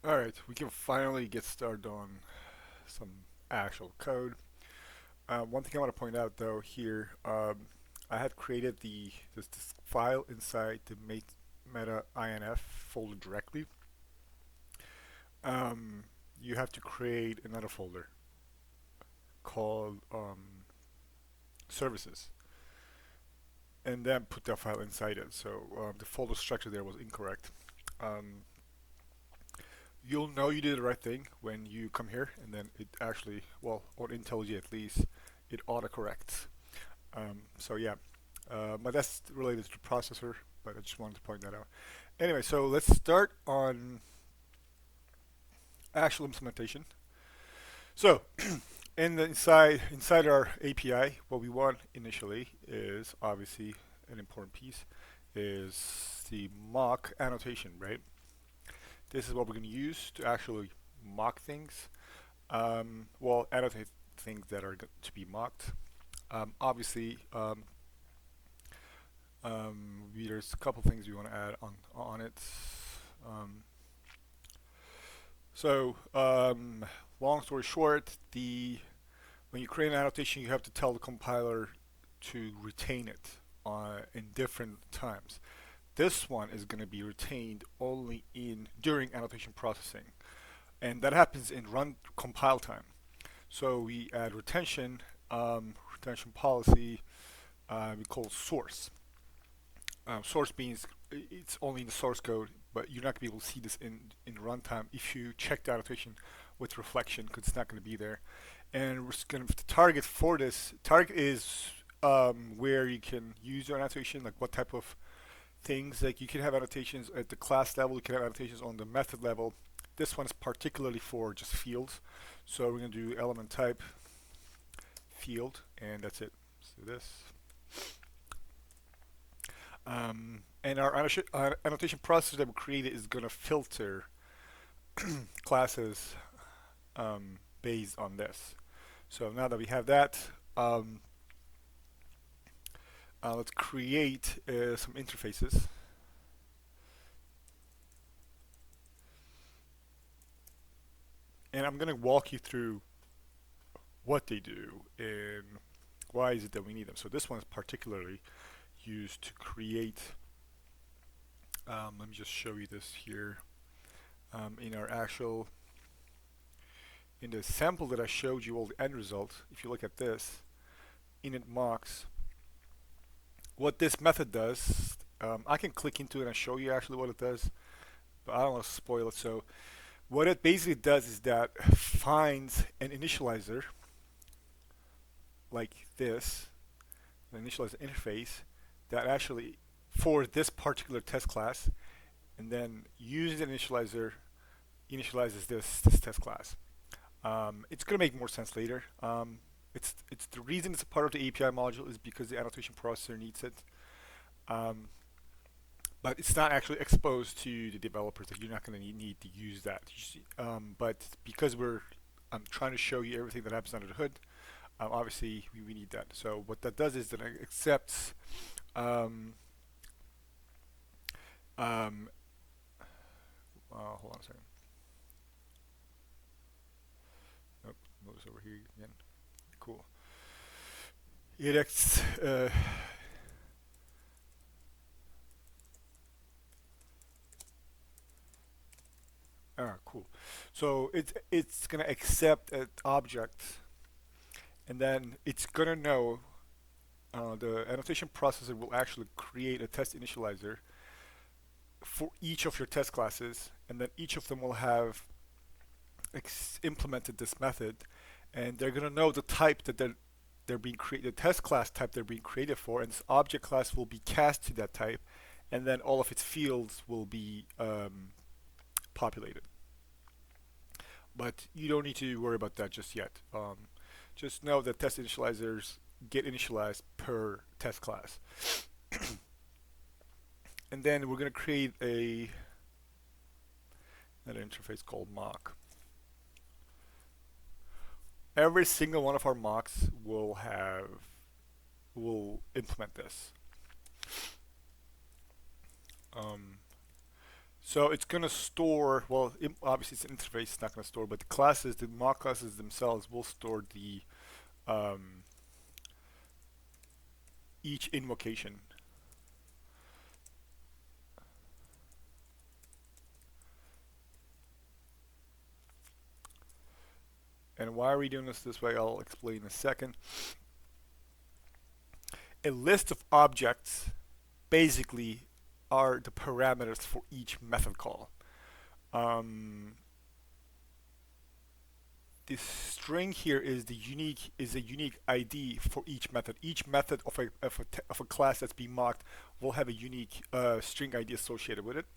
Alright, we can finally get started on some actual code. One thing I want to point out though here, I had created this file inside the meta inf folder directly. Um, you have to create another folder called services and then put that file inside it. So the folder structure there was incorrect. Um, you'll know you did the right thing when you come here and then it actually, well, on IntelliJ at least, it autocorrects. So yeah, but that's related to the processor, but I just wanted to point that out. Anyway, so let's start on actual implementation. So inside our API, what we want initially is obviously an important piece is the mock annotation, right? This is what we're going to use to actually mock things. Well, annotate things that are to be mocked. Obviously, there's a couple things we want to add on it. Um, so, long story short, the when you create an annotation, you have to tell the compiler to retain it in different times. This one is going to be retained only in during annotation processing, and that happens in run compile time. So we add retention policy. We call source. Source means it's only in the source code, but you're not going to be able to see this in runtime if you check the annotation with reflection, because it's not going to be there. And we're going to target for this. Target is where you can use your annotation, like what type of things. Like you can have annotations at the class level, you can have annotations on the method level. This one is particularly for just fields. So we're going to do element type field, and that's it. So this. And our annotation process that we created is going to filter classes based on this. So now that we have that, let's create some interfaces. And I'm going to walk you through what they do and why is it that we need them. So this one is particularly used to create, let me just show you this here, in our actual, in the sample that I showed you all the end result. If you look at this, init mocks, what this method does, I can click into it and show you actually what it does, but I don't want to spoil it. So what it basically does is that finds an initializer like this, an initializer interface that actually for this particular test class, and then uses an initializer, initializes this test class. It's going to make more sense later. It's the reason it's a part of the API module is because the annotation processor needs it. But it's not actually exposed to the developers. That you're not going to need to use that. But because I'm trying to show you everything that happens under the hood. Obviously, we need that. So what that does is that it accepts hold on a second. Nope, move this over here again. Cool. It acts. Cool. So it's gonna accept an object, and then it's gonna know. The annotation processor will actually create a test initializer for each of your test classes, and then each of them will have implemented this method, and they're gonna know the type that they're being created, the test class type they're being created for, and this object class will be cast to that type, and then all of its fields will be populated. But you don't need to worry about that just yet. Just know that test initializers get initialized per test class. And then we're going to create another interface called mock. Every single one of our mocks will implement this. So it's going to store, well, obviously it's an interface, it's not going to store, but the classes, the mock classes themselves will store the um, each invocation. And why are we doing this way? I'll explain in a second. A list of objects basically are the parameters for each method call. Um, this string here is a unique ID for each method. Each method of a class that's being mocked will have a unique string ID associated with it.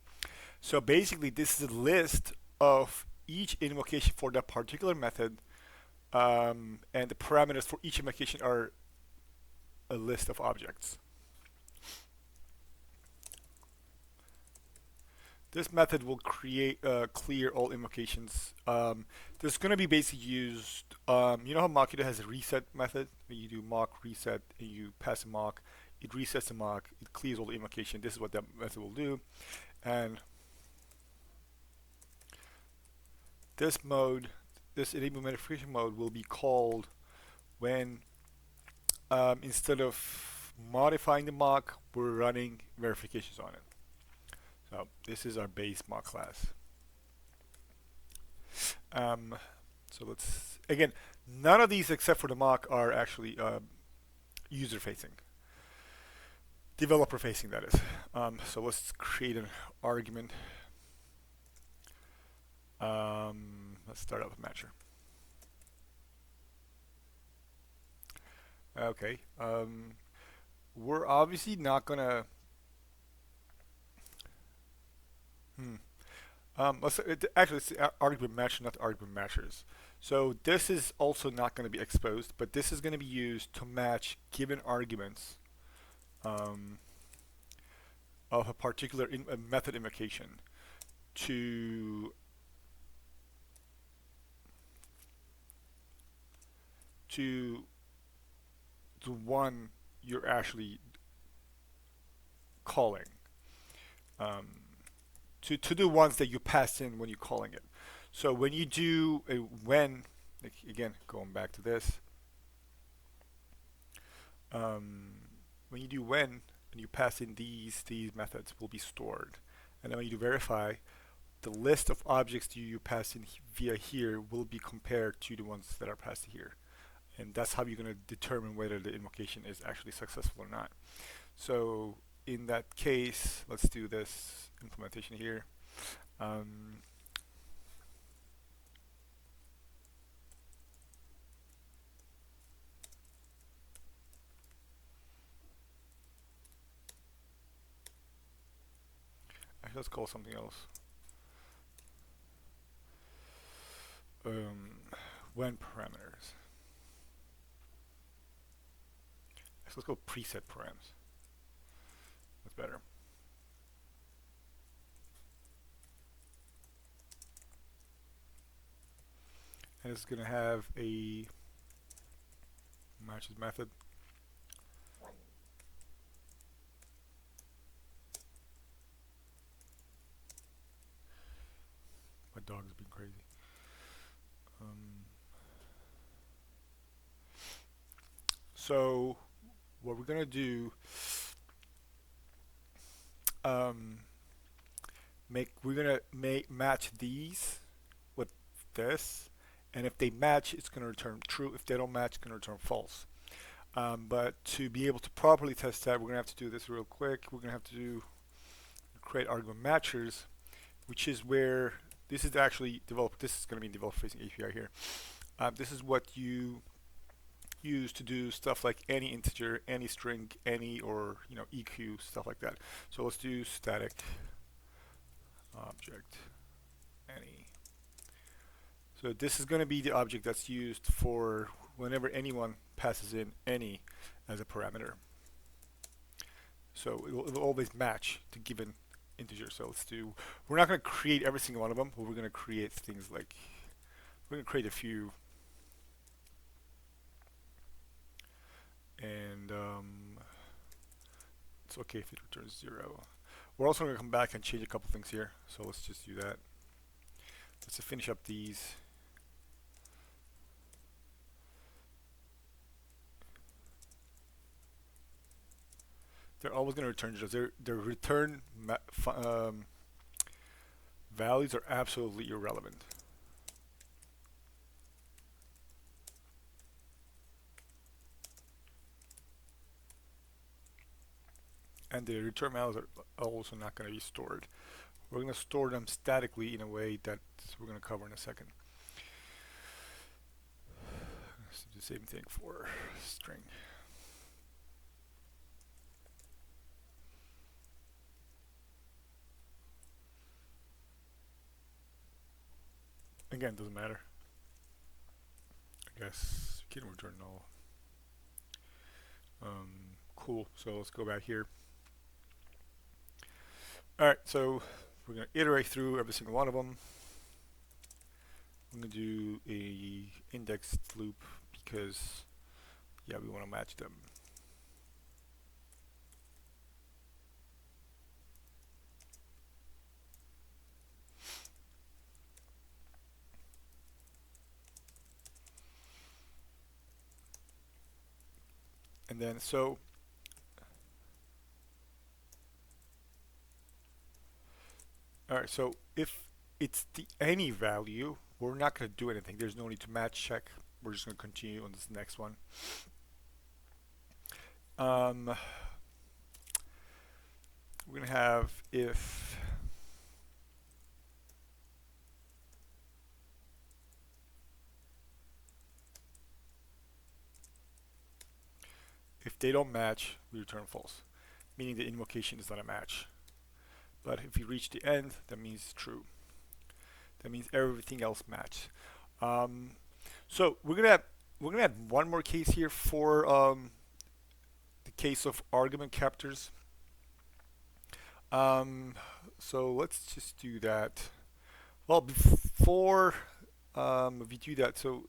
So basically, this is a list of each invocation for that particular method, and the parameters for each invocation are a list of objects. This method will clear all invocations. This is going to be basically used. You know how Mockito has a reset method? When you do mock reset and you pass a mock, it resets the mock, it clears all the invocation. This is what that method will do. And this mode, this enable verification mode, will be called when instead of modifying the mock, we're running verifications on it. So this is our base mock class. So let's, again, none of these except for the mock are actually user facing, developer facing, that is. So let's create an argument. Let's start out with matcher. Okay. We're obviously not gonna. Actually, it's the argument matcher, not the argument matchers. So this is also not going to be exposed, but this is going to be used to match given arguments um, of a particular a method invocation to the one you're actually calling. Um, to the ones that you pass in when you're calling it. So when you do a when, like again, going back to this, um, when you do when and you pass in these methods will be stored. And then when you do verify, the list of objects you pass in via here will be compared to the ones that are passed here. And that's how you're going to determine whether the invocation is actually successful or not. So in that case, let's do this implementation here. Actually, let's call something else. When parameters. Let's go preset params. That's better. And it's going to have a matches method. My dog has been crazy. So what we're going to do, we're going to match these with this, and if they match, it's going to return true. If they don't match, it's going to return false. But to be able to properly test that, we're going to have to do this real quick. We're going to have to create argument matchers, which is where this is actually developed. This is going to be in developer facing API here. This is what you use to do stuff like any integer, any string, any, or EQ, stuff like that. So let's do static object any. So this is going to be the object that's used for whenever anyone passes in any as a parameter. So it'll always match the given integer. So let's do, we're not going to create every single one of them, but we're going to create things like, we're going to create a few. And it's okay if it returns 0. We're also going to come back and change a couple things here. So let's just do that. Let's finish up these. They're always going to return just their return values are absolutely irrelevant. And the return values are also not going to be stored. We're going to store them statically in a way that we're going to cover in a second. Let's do the same thing for string. Again, doesn't matter. I guess we can return null. Cool. So let's go back here. All right. So we're going to iterate through every single one of them. I'm going to do a indexed loop because, yeah, we want to match them. And then so all right, so if it's the any value, we're not going to do anything. There's no need to match check. We're just going to continue on this next one. We're going to have if they don't match, we return false, meaning the invocation is not a match. But if you reach the end, that means true. That means everything else matches. So we're gonna add one more case here for the case of argument captors. So let's just do that. Well, before we do that, so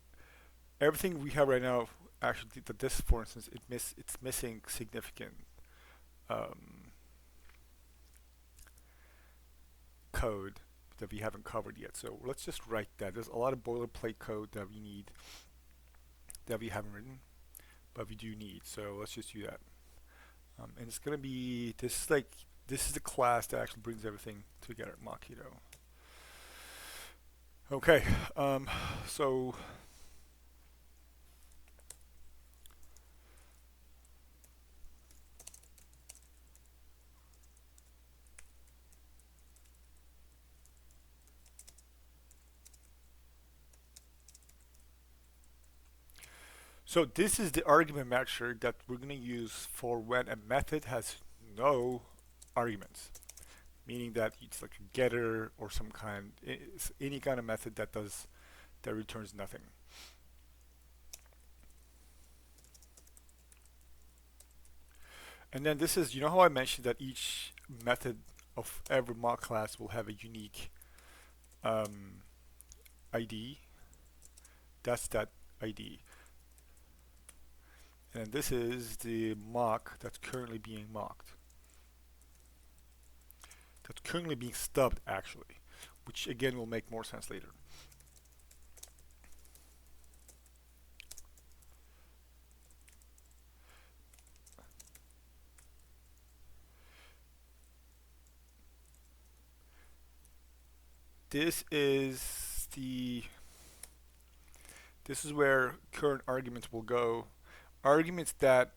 everything we have right now, actually, this, for instance, it's missing significant code that we haven't covered yet. So let's just write that. There's a lot of boilerplate code that we need that we haven't written, but we do need. So let's just do that. And it's gonna be this is the class that actually brings everything together, Mockito. Okay, so this is the argument matcher that we're going to use for when a method has no arguments, meaning that it's like a getter or some kind, any kind of method that returns nothing. And then this is, you know how I mentioned that each method of every mock class will have a unique ID? That's that ID. And this is the mock that's currently being mocked. That's currently being stubbed, actually, which again will make more sense later. This is where current arguments will go. Arguments that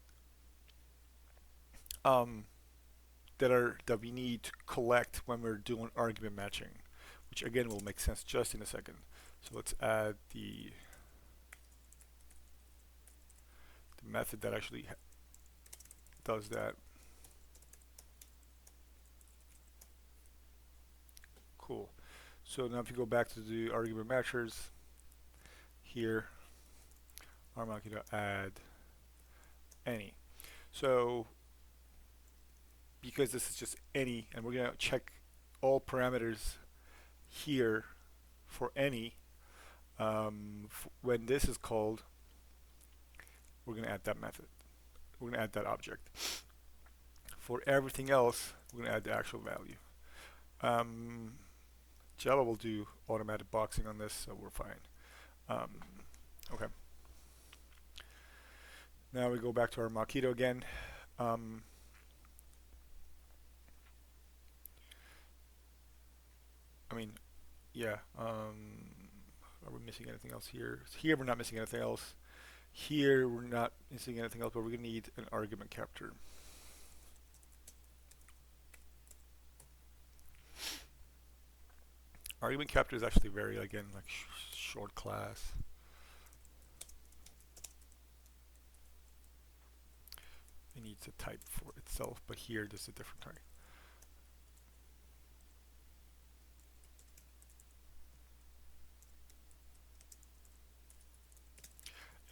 that we need to collect when we're doing argument matching, which again will make sense just in a second. So let's add the method that actually does that. Cool. So now if you go back to the argument matchers, here, I'm going to add any. So because this is just any, and we're going to check all parameters here for any, when this is called, we're going to add that method. We're going to add that object. For everything else, we're gonna add the actual value. Um, Java will do automatic boxing on this, so we're fine. Um, okay. Now we go back to our Mockito again. Um, I mean, yeah. Are we missing anything else here? Here we're not missing anything else. Here we're not missing anything else, but we're gonna need an argument capture. Argument capture is actually very, again, like short class. It needs a type for itself, but here there's a different type.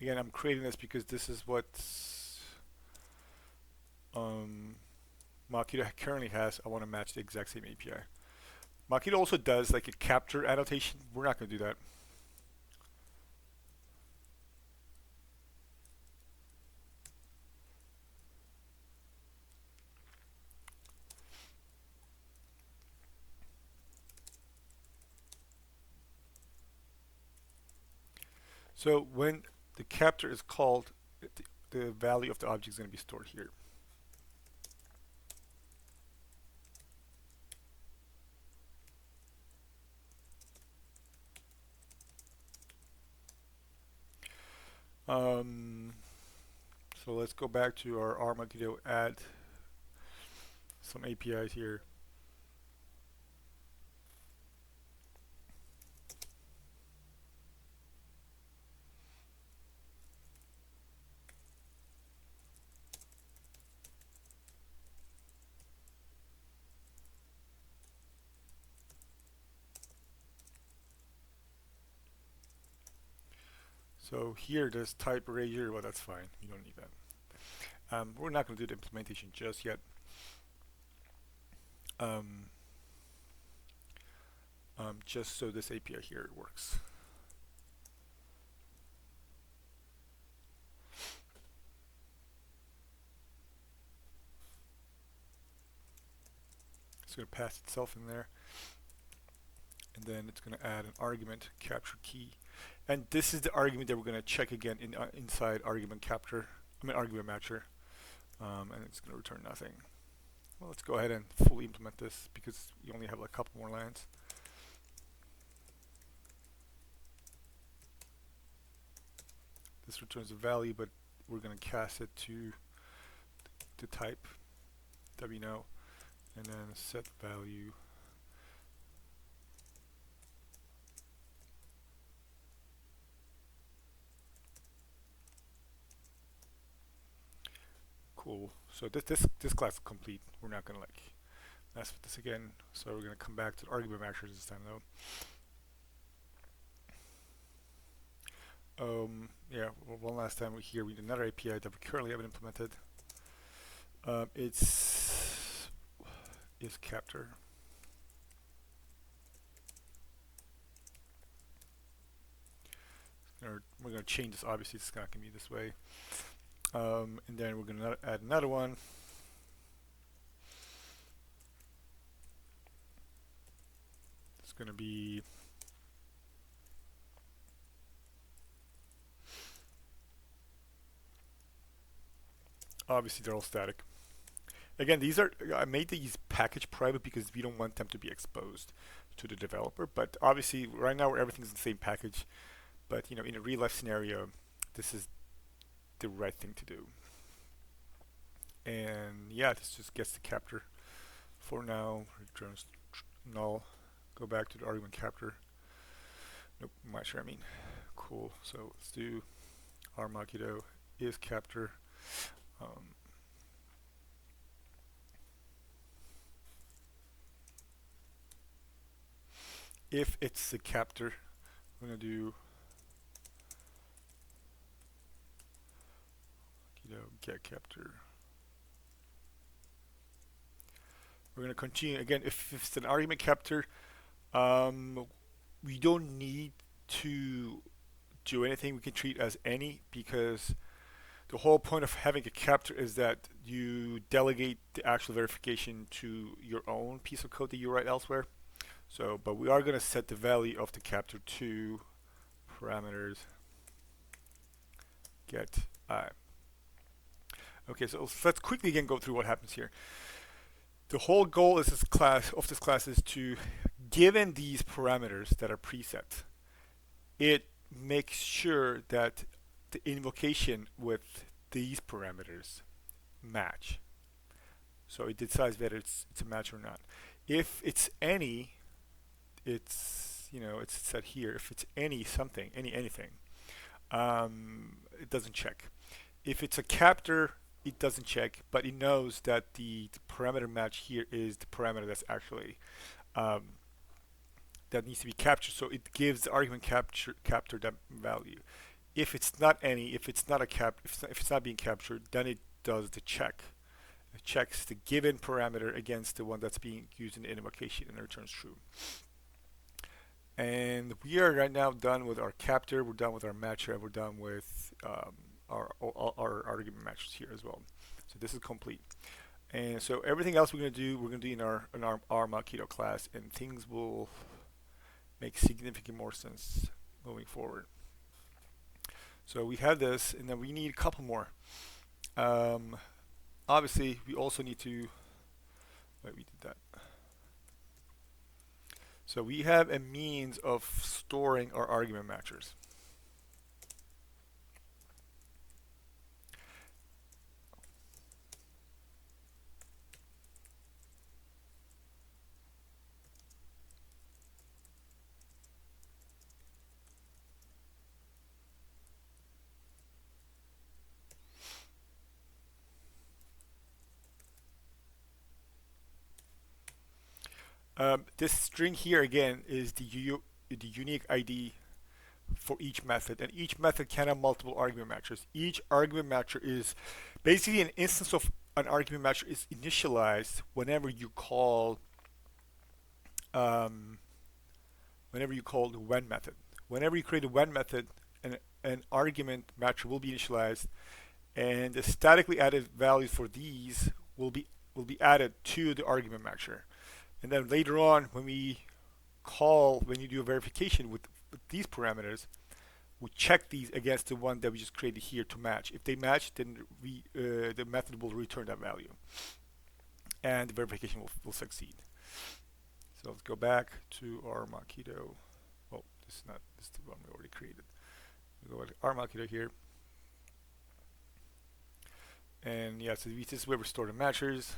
Again, I'm creating this because this is what Mockito currently has. I want to match the exact same API. Mockito also does like a capture annotation. We're not going to do that. So when the capture is called, the value of the object is going to be stored here. So let's go back to our Mockito, add some APIs here. So here, there's type erasure. Well, that's fine. You don't need that. We're not going to do the implementation just yet. Just so this API here works. It's going to pass itself in there. And then it's going to add an argument capture key. And this is the argument that we're going to check again inside argument capture. Argument matcher. And it's going to return nothing. Well, let's go ahead and fully implement this because you only have like a couple more lines. This returns a value, but we're going to cast it to the type that we know, and then set value. Cool. So this class is complete. We're not going to like mess with this again. So we're going to come back to the argument matchers this time though. Yeah, one last time here we need another API that we currently haven't implemented. It's is capture. We're going to change this. Obviously, it's not going to be this way. And then we're going to add another one. It's going to be obviously they're all static. Again, I made these package private because we don't want them to be exposed to the developer. But obviously, right now everything's in the same package. But in a real life scenario, this is the right thing to do. And yeah, this just gets the capture. For now, returns null. Go back to the argument capture. Nope, I'm not sure. Cool. So let's do our Mockito is capture. If it's the capture, I'm gonna do get capture. We're gonna continue again. If it's an argument capture, we don't need to do anything. We can treat as any because the whole point of having a captor is that you delegate the actual verification to your own piece of code that you write elsewhere. So, but we are going to set the value of the captor to parameters get I. Okay, so let's quickly again go through what happens here. The whole goal is this class is to, given these parameters that are preset, it makes sure that the invocation with these parameters match. So it decides whether it's a match or not. If it's any, it's set here. If it's any something, anything, it doesn't check. If it's a captor, it doesn't check, but it knows that the parameter match here is the parameter that's actually that needs to be captured. So it gives the argument capture that value. If it's not any, if it's not a if it's not being captured, then it does the check. It checks the given parameter against the one that's being used in the invocation and returns true. And we are right now done with our captor. We're done with our matcher. We're done with our argument matches here as well. So this is complete. And so everything else we're going to do in our Mockito class, and things will make significant more sense moving forward. So we have this, and then we need a couple more. Obviously, we also need to. Wait, we did that. So we have a means of storing our argument matchers. This string here again is the unique ID for each method, and each method can have multiple argument matchers. Each argument matcher is basically an instance of an argument matcher is initialized whenever you call the when method. Whenever you create a when method, an argument matcher will be initialized, and the statically added values for these will be added to the argument matcher. And then later on, when you do a verification with these parameters, we check these against the one that we just created here to match. If they match, then the method will return that value, and the verification will succeed. So let's go back to our Mockito. Oh, this is the one we already created. We go to our Mockito here, and yeah, so this is where we store the matchers.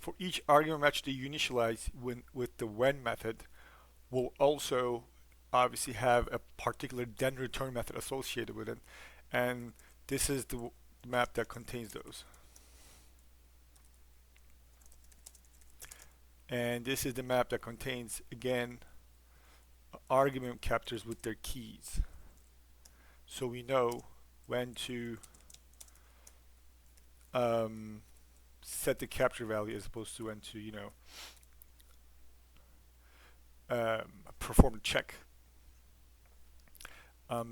For each argument match that you initialize with the when method, will also obviously have a particular then return method associated with it, and this is the map that contains those. And this is the map that contains, again, argument captors with their keys. So we know when to set the capture value as opposed to when to perform a check.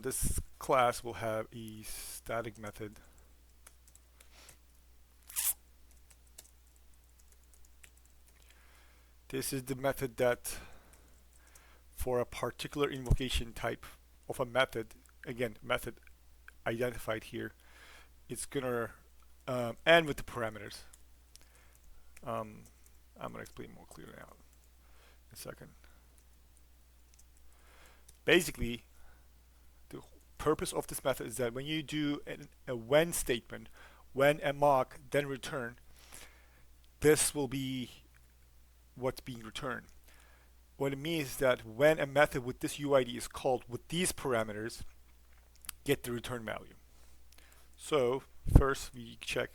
This class will have a static method This is the method that for a particular invocation type of a method, again, method identified here, it's gonna end with the parameters. I'm gonna explain more clearly now in a second. Basically, the purpose of this method is that when you do a when statement, when a mock, then return, this will be what's being returned. What it means is that when a method with this UID is called with these parameters, get the return value. So first we check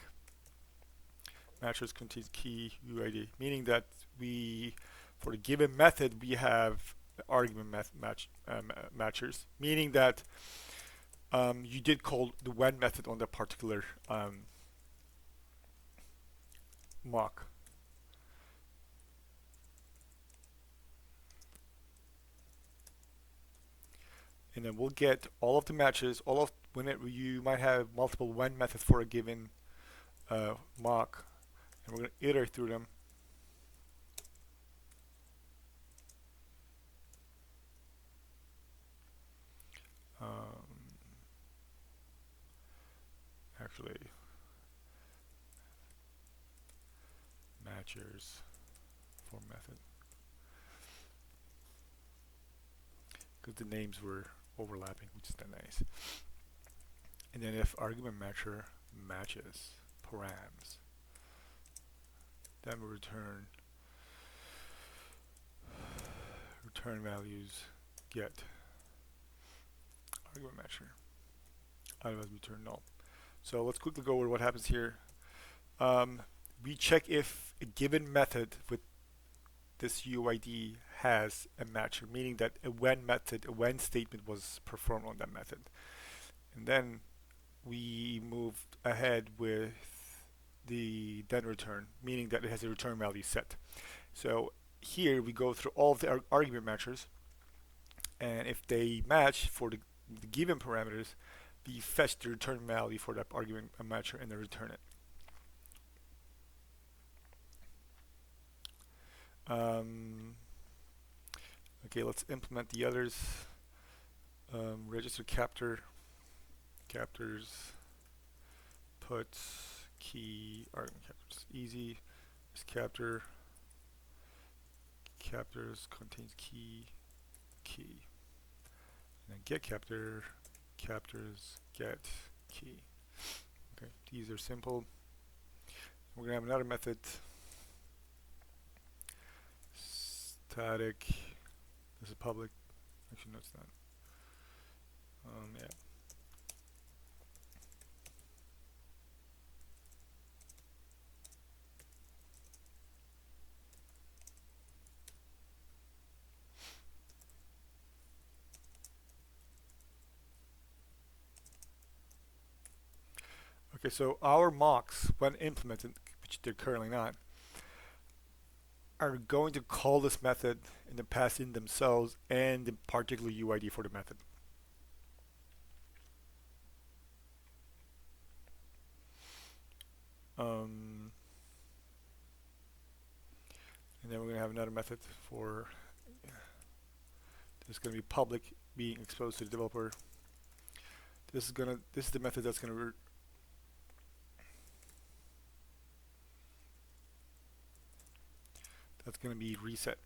matchers contains key UID, meaning that we, for the given method, we have argument matchers, meaning that you did call the when method on that particular mock. And then we'll get all of the matches, all of when you might have multiple when methods for a given mock, and we're going to iterate through them. Actually, matchers for method, because the names were overlapping, which is then nice. And then if argument matcher matches params, then we return values get argument matcher. Otherwise, return null. So let's quickly go over what happens here. We check if a given method with this UID has a matcher, meaning that a when statement was performed on that method. And then we move ahead with the then return, meaning that it has a return value set. So here we go through all of the argument matchers, and if they match for the given parameters, we fetch the return value for that argument matcher and then return it. Okay, let's implement the others. Register captors, puts, key, argument captors, easy. This captors contains key, and then get captors, get key. Okay, these are simple. We're gonna have another method, static. This is public. Actually, no, it's not. Yeah. Okay, so our mocks, when implemented, which they're currently not, are going to call this method and then pass in themselves and the particular UID for the method. And then we're going to have another method for this is going to be public being exposed to the developer. This is the method that's going to be reset.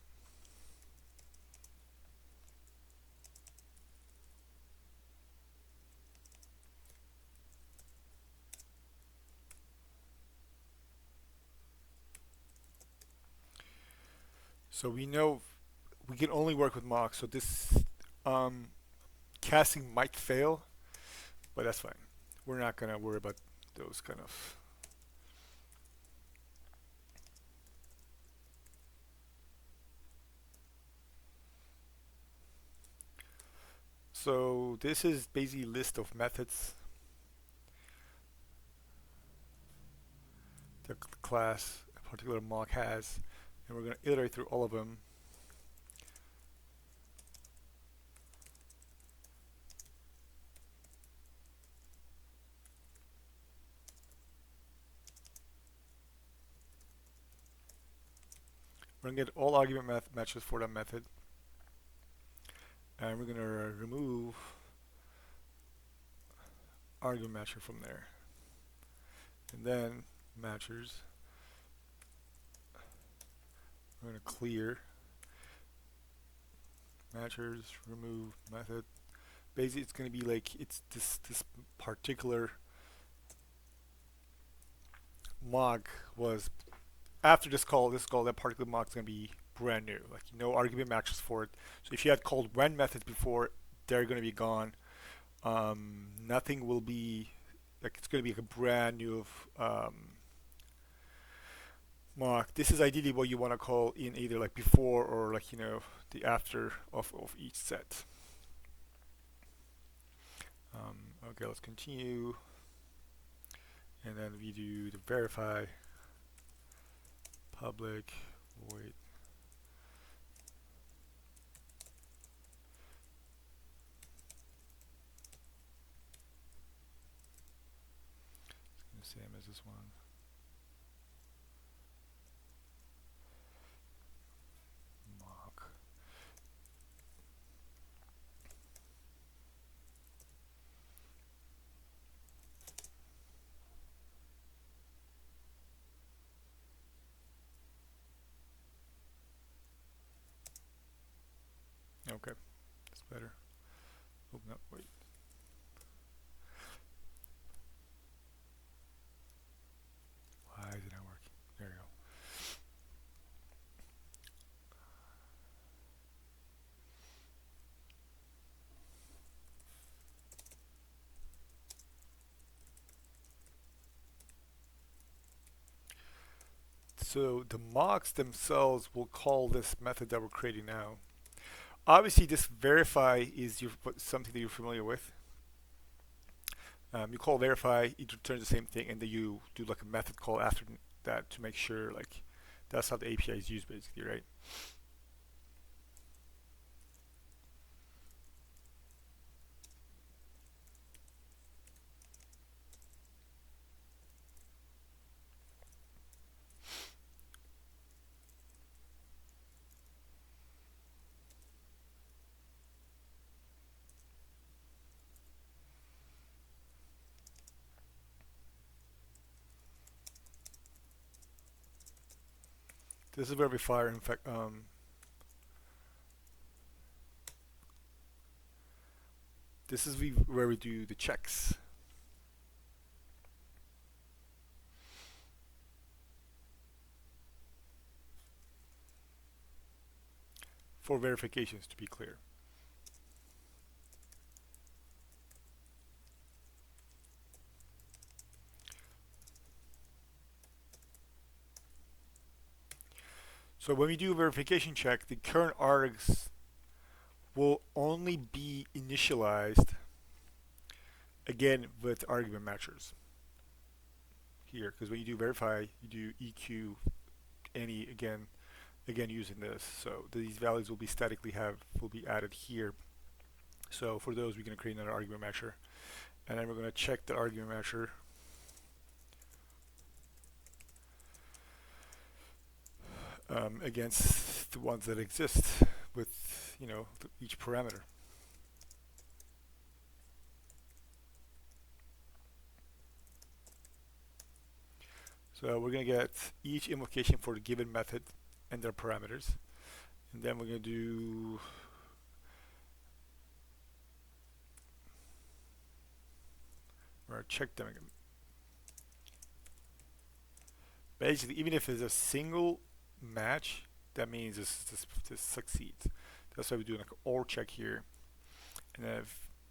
So we know we can only work with mocks, so this casting might fail, but that's fine. We're not going to worry about those kind of. So this is basically a list of methods the class a particular mock has, and we're going to iterate through all of them. We're going to get all argument matches for that method, and we're going to remove argument matcher from there, and then matchers. We're going to clear matchers, remove method. Basically, it's going to be like it's this particular mock was after this call, that particular mock is going to be brand new. Like no argument matches for it. So if you had called when methods before, they're going to be gone. Nothing will be like it's going to be like a brand new mock. This is ideally what you want to call in either like before or like the after of each set. Okay, let's continue, and then we do the verify. public void. It's the same as this one. Mock. Okay, that's better. Oh no, wait. Why is it not working? There you go. So the mocks themselves will call this method that we're creating now. Obviously, this verify is something that you're familiar with. You call verify, it returns the same thing, and then you do like a method call after that to make sure like that's how the API is used, basically, right? This is where we fire. In fact, this is where we do the checks. For verifications, to be clear. So when we do a verification check, the current args will only be initialized again with argument matchers here, because when you do verify, you do EQ any again using this. So these values will be will be added here. So for those, we're going to create another argument matcher, and then we're going to check the argument matcher against the ones that exist with each parameter. So we're going to get each invocation for the given method and their parameters, and then we're going to check them again. Basically, even if it's a single match, that means this succeeds. That's why we do like an OR check here, and then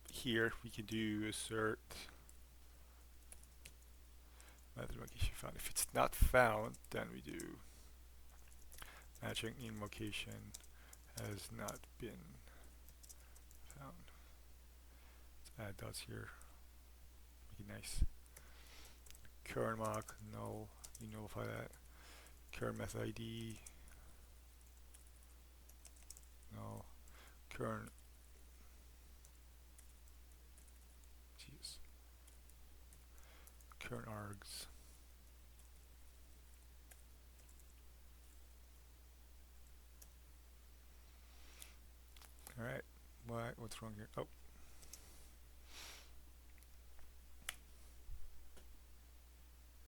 here we can do assert method invocation found. If it's not found, then we do matching invocation has not been found. Let's add dots here. Make it nice. Current mock null. You nullify that. Current method ID. Null. Current. Jeez. Current args. All right. What's wrong here? Oh.